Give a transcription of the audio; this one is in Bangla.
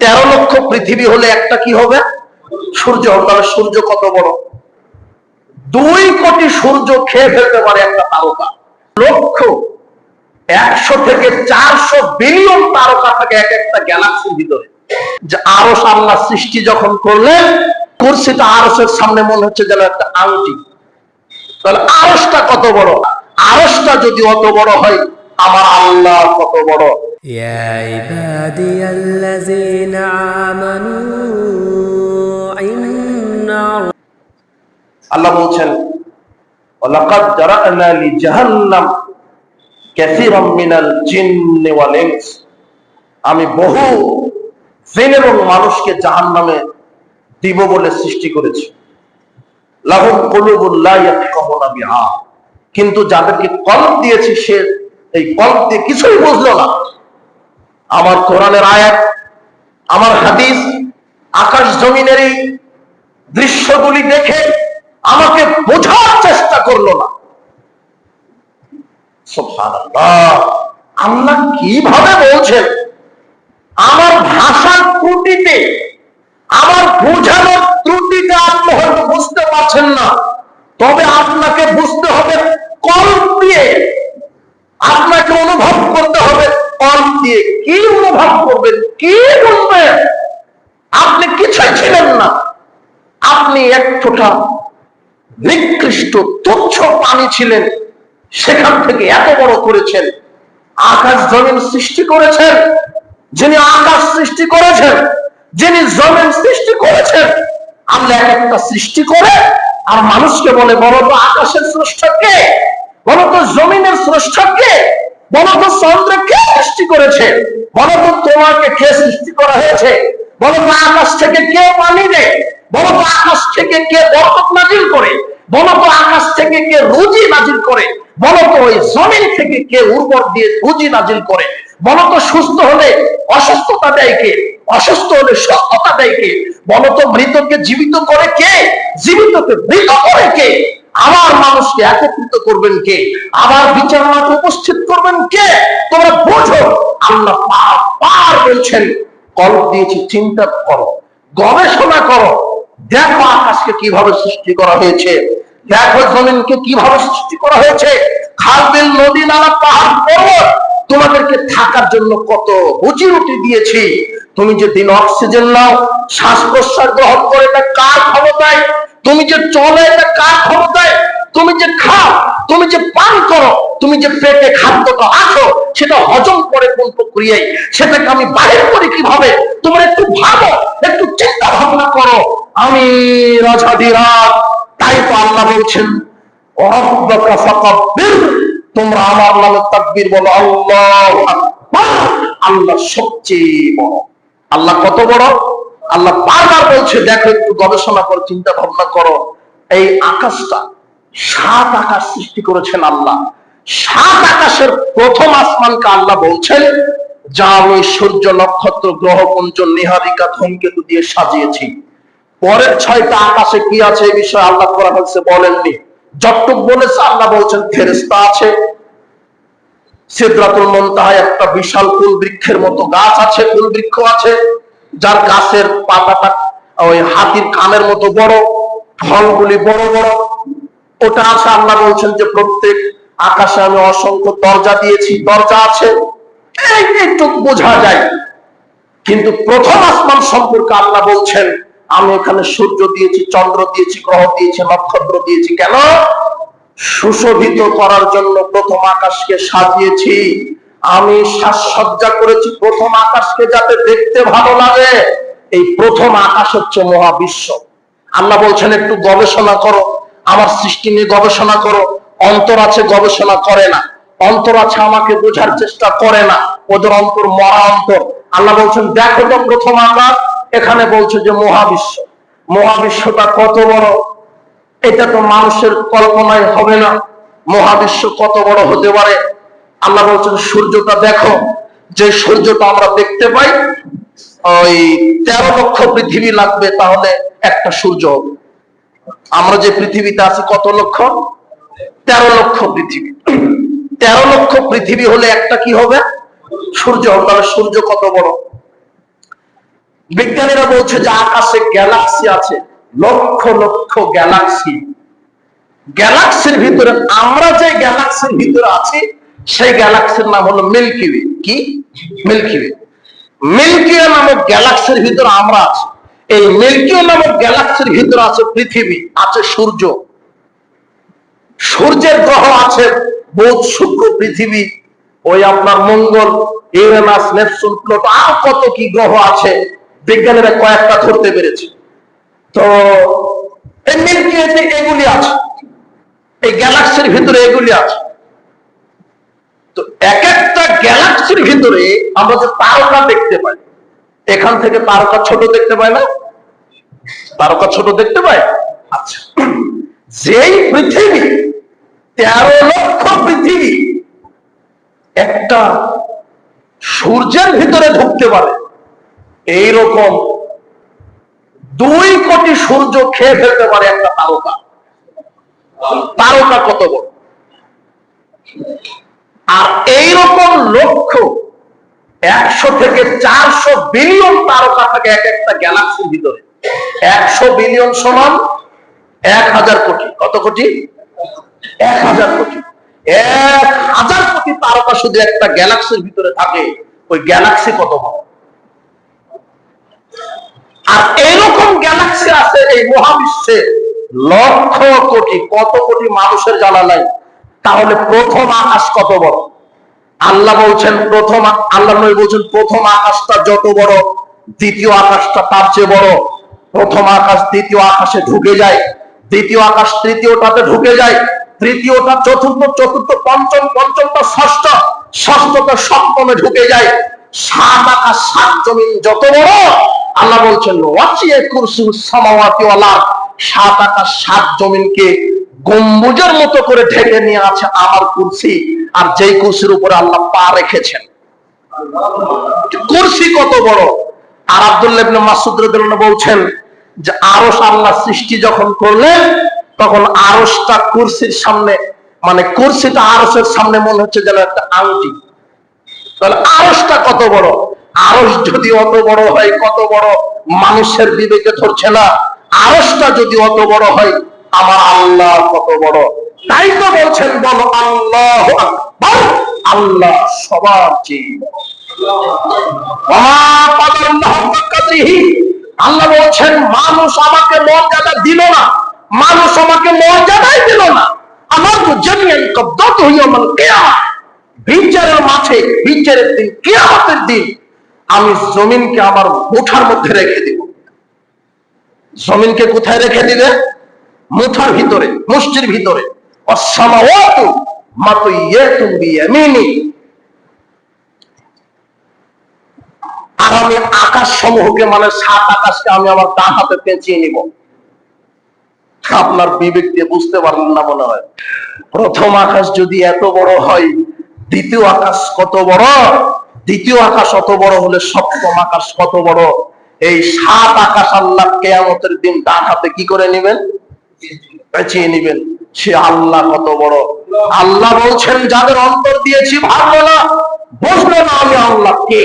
13 লক্ষ পৃথিবী হলে একটা কি হবে? সূর্য হবে। তাহলে সূর্য কত বড়? 2 কোটি সূর্য খেয়ে ফেলতে পারে একটা তারকা। লক্ষ 100 থেকে 400 বিলিয়ন তারকা থাকে এক একটা গ্যালাক্সির ভিতরে। যে আরশ আল্লাহ সৃষ্টি যখন করলেন, কুরসিটা আরশের সামনে মনে হচ্ছে যেন একটা আংটি। তাহলে আরশটা কত বড়? আরশটা যদি অত বড় হয়, আমার আল্লাহ কত বড়? ইয়া ইবাদিয়াল্লাযীনা আমানু ইন্না আল্লাহ বলছেন, ওয়ালাকাদ জারা'না লিজাহান্নাম কাসীরাম মিনাল জিন্নি ওয়াল ইনস। আমি বহু জিন এবং মানুষকে জাহান্নামে দিব বলে সৃষ্টি করেছি। লাহুম কুলুবুন লা ইয়াফকাহুনা বিহা, কিন্তু যাদেরকে কলব দিয়েছি সে এই কলব দিয়ে কিছুই বুঝলো না। আমার কোরআনের আয়াত, আমার হাদিস, আকাশ জমিনের এই দৃশ্যগুলি দেখে আমাকে বোঝার চেষ্টা করলো না। সুবহানাল্লাহ, আল্লাহ কিভাবে বলছেন? আমার ভাষার ত্রুটিতে, আমার বোঝানোর ত্রুটিতে আপনি হয়তো বুঝতে পারছেন না, তবে আপনাকে বুঝতে হবে কলব দিয়ে, আপনাকে অনুভব করতে হবে কলব দিয়ে। কি অনুভব করবেন? কি বুঝবেন? আপনি কিছুই ছিলেন না, আপনি এক ফোঁটা নিকৃষ্ট তুচ্ছ পানি ছিলেন, সেখান থেকে এত বড় করেছেন। আকাশ জমিন সৃষ্টি করেছেন, যিনি আকাশ সৃষ্টি করেছেন, যিনি জমিন সৃষ্টি করেছেন। আমরা এক একটা সৃষ্টি করে আর মানুষকে বলে, বলো তো আকাশের স্রষ্টা কে? বলো তো জমিনের স্রষ্টা কে? বলো তো চন্দ্র কে সৃষ্টি করেছে? বলো তো তোমাকে কে সৃষ্টি করা হয়েছে? বলো তো আকাশ থেকে কে পানি দেয়? বলো তো আকাশ থেকে কে বরকত নাজিল করে? বলো তো আকাশ থেকে কে রুজি নাজিল করে? বলো তো ওই জমিন থেকে কে উর্বর দিয়ে রুজি নাজিল করে? বলো তো সুস্থ হলে অসুস্থতা দেয় কে? অসুস্থ হলে সুস্থতা দেয় কে? বলো তো মৃতকে জীবিত করে কে? জীবিতকে মৃত করে কে? আবার মানুষকে একত্রিত করবেন কে? আবার বিচার মাঠে উপস্থিত করবেন কে? তোমরা বোঝো, আল্লাহ পার বলছেন কলব দিয়েছি, চিন্তা করো, গবেষণা করো, দেখো আকাশকে কিভাবে সৃষ্টি করা হয়েছে, দেখো জমিনকে কিভাবে সৃষ্টি করা হয়েছে, খাল বিল নদী নালা পাহাড় পর্বত তোমাদেরকে থাকার জন্য কত রুজি রুটি দিয়েছি। তুমি যে দিন অক্সিজেন নাও, শ্বাস প্রশ্বাস গ্রহণ করে, এটা কার ক্ষমতায়? তুমি যে চলে, এটা কার ক্ষমতায়? তুমি যে খাও, তুমি যে পান করো, তুমি যে পেটে খাদ্যটা আছো, সেটা হজম করে কোন প্রক্রিয়ায়, সেটাকে আমি বাহির করি কিভাবে? তোমরা একটু ভাবো, একটু চিন্তা ভাবনা করো। আমি রাজাধিরাজ, তাই তো আল্লাহ বলছেন, ওয়ারাব্বাকা ফাকাব্বির, তোমরা আমার নামে তাকবীর বলো, আল্লাহু আকবার, আল্লাহ সবচেয়ে বড়। আল্লাহ কত বড়? আল্লাহ বারবার বলছে, দেখো, একটু গবেষণা করো, চিন্তা ভাবনা করো। এই আকাশটা, 7 আকাশ সৃষ্টি করেছেন আল্লাহ। 7 আকাশের প্রথম আসমানকে আল্লাহ বলছেন, যা আমি সূর্য নক্ষত্র গ্রহপুঞ্জ নিহারিকা ধূমকেতু দিয়ে সাজিয়েছি। পরের 6টা আকাশে কি আছে এই বিষয়ে আল্লাহ কোরআন হাদিসে বলেননি। যতটুকু বলেছে আল্লাহ বলছেন ফেরেশতা আছে, সিদরাতুল মুনতাহায় একটা বিশাল কুল বৃক্ষের মতো গাছ আছে, কুল বৃক্ষ আছে, যার গাছের পাতাটা ওই হাতির কানের মতো বড়, ফলগুলি বড় বড়, ওটা আছে। আল্লাহ বলছেন যে প্রত্যেক আকাশে আমি অসংখ্য দরজা দিয়েছি, দরজা আছে, এইটুকু বোঝা যায়। কিন্তু প্রথম আসমান সম্পর্কে আল্লাহ বলছেন, আমি এখানে সূর্য দিয়েছি, চন্দ্র দিয়েছি, গ্রহ দিয়েছি, নক্ষত্র দিয়েছি। কেন? সুশোভিত করার জন্য প্রথম আকাশকে সাজিয়েছি। আমি সাজসজ্জা করেছি প্রথম আকাশকে, যাতে দেখতে ভালো লাগে। এই প্রথম আকাশ হচ্ছে মহাবিশ্ব। আল্লাহ বলছেন, একটু গবেষণা করো, আমার সৃষ্টি নিয়ে গবেষণা করো। অন্তর আছে, গবেষণা করে না। অন্তর আছে, আমাকে বোঝার চেষ্টা করে না, ওদের অন্তর মরা অন্তর। আল্লাহ বলছেন, দেখো তো প্রথম আকাশ, এখানে বলছে যে মহাবিশ্ব। মহাবিশ্বটা কত বড়, এটা তো মানুষের কল্পনায় হবে না। মহাবিশ্ব কত বড় হতে পারে? আল্লাহ বলছেন, সূর্যটা দেখো, যে সূর্যটা আমরা দেখতে পাই, ওই 13 লক্ষ পৃথিবী লাগবে তাহলে একটা সূর্য হবে। আমরা যে পৃথিবীতে আছি কত লক্ষ? 13 লক্ষ পৃথিবী। 13 লক্ষ পৃথিবী হলে একটা কি হবে? সূর্য হবে। তাহলে সূর্য কত বড়? বিজ্ঞানীরা বলছে যে আকাশে গ্যালাক্সি আছে, লক্ষ লক্ষ গ্যালাক্সি। গ্যালাক্সির ভিতরে আমরা যে গ্যালাক্সির ভিতরে আছি সেই গ্যালাক্সির নাম হলো মিল্কি ওয়ে। কি? Milky way. মিল্কি ওয়ে নামক গ্যালাক্সির ভিতরে আমরা আছি। এই মিল্কি ওয়ে নামক গ্যালাক্সির ভিতরে আছে পৃথিবী, আছে সূর্য, সূর্যের গ্রহ আছে বুধ, শুক্র, পৃথিবী, ওই আপনার মঙ্গল, ইউরেনাস, নেপচুন, প্লুটো, আর কত কি গ্রহ আছে বিজ্ঞানীরা কয়েকটা ধরতে পেরেছে। তো এই মিল্কি ওয়েতে এগুলি আছে, এই গ্যালাক্সির ভিতরে এগুলি আছে। তো এক একটা গ্যালাক্সির ভিতরে আমরা যে তারকা দেখতে পাই, এখান থেকে তারকা ছোট দেখতে পাই না? তারকা ছোট দেখতে পাই। আচ্ছা, যেই পৃথিবী 13 লক্ষ পৃথিবী একটা সূর্যের ভিতরে ঢুকতে পারে, এইরকম 2 কোটি সূর্য খেয়ে ফেলতে পারে একটা তারকা। তারকা কত বড়! আর এইরকম লক্ষ 100 থেকে 400 বিলিয়ন তারকা থাকে এক একটা গ্যালাক্সির ভিতরে। 100 বিলিয়ন সমান 1000 কোটি। কত কোটি? 1000 কোটি। 1000 কোটি তারকা শুধু একটা গ্যালাক্সির ভিতরে থাকে। ওই গ্যালাক্সি কত বড়! আর এরকম গ্যালাক্সি আছে এই মহাবিশ্বে লক্ষ কোটি। কত কোটি মানুষের জানা নাই। তাহলে প্রথম আকাশ কত বড়? আল্লাহ বলছেন আল্লাহ নবী বলছেন প্রথম আকাশটা যত বড়, দ্বিতীয় আকাশটা তার চেয়ে বড়। প্রথম আকাশ দ্বিতীয় আকাশে ঢুকে যায়, দ্বিতীয় আকাশ তৃতীয়টাতে ঢুকে যায়, তৃতীয়টা চতুর্থ, চতুর্থ পঞ্চম, পঞ্চমটা ষষ্ঠ, ষষ্ঠটা সপ্তমে ঢুকে যায়। 7 আকাশ 7 জমিন যত বড়, আল্লাহ বলছেন ওয়াসিয়া কুরসিউস সামাওয়াতি ওয়াল আরদ, 7 আকাশ 7 জমিনকে গম্বুজের মতো করে ঢেকে নিয়ে আছে আমার কুরসি। আর যেই কুরসির উপরে আল্লাহ পা রেখেছেন, কুরসি কত বড়! আর আব্দুল্লাহ ইবনে মাসউদ রাদিয়াল্লাহু আনহু বলছেন যে আরশ আল্লাহ সৃষ্টি যখন করলেন তখন আরশটা কুরসির সামনে, মানে কুরসিটা আরশের সামনে মনে হচ্ছে যেন একটা আংটি। তাহলে আরশটা কত বড়! আরশ যদি অত বড় হয়, কত বড় মানুষের বিবেকে ধরছে না। আরশটা যদি অত বড় হয়, আমার আল্লাহ কত বড়! তাই তো বলছেন বলো আল্লাহু আকবার, আল্লাহ সবার চেয়ে আল্লাহ বলছেন মানুষ আমাকে মর্যাদা দিল না, মানুষ আমাকে মর্যাদাই দিল না। আমার তো জামিয়ান কবদাত ইয়াউমাল কিয়ামah, বিচারের মাঠে, বিচারের দিন, কিয়ামতের দিন আমি জমিনকে আমার মুঠার মধ্যে রেখে দিব। জমিনকে কোথায় রেখে দিবে? মুঠার ভিতরে, মুষ্টির ভিতরে। ওয়াসসামাওয়াতু মাতুইয়াতুন বিয়ামিনি, আর আমি আকাশ সমূহকে, মানে 7 আকাশকে আমি আমার ডান হাতে পেঁচিয়ে নিব। আপনার বিবেক দিয়ে বুঝতে পারলেন না মনে হয়। প্রথম আকাশ যদি এত বড় হয়, দ্বিতীয় আকাশ কত বড়? দ্বিতীয় আকাশ অত বড় হলে সপ্তম আকাশ কত বড়? এই 7 আকাশ আল্লাহ কিয়ামতের দিন ডান হাতে কি করে নেবেন? পেঁচিয়ে নেবেন। সে আল্লাহ কত বড়! আল্লাহ বলছেন যাদের অন্তর দিয়েছি ভাবলো না, বুঝলো না আমি আল্লাহ কে।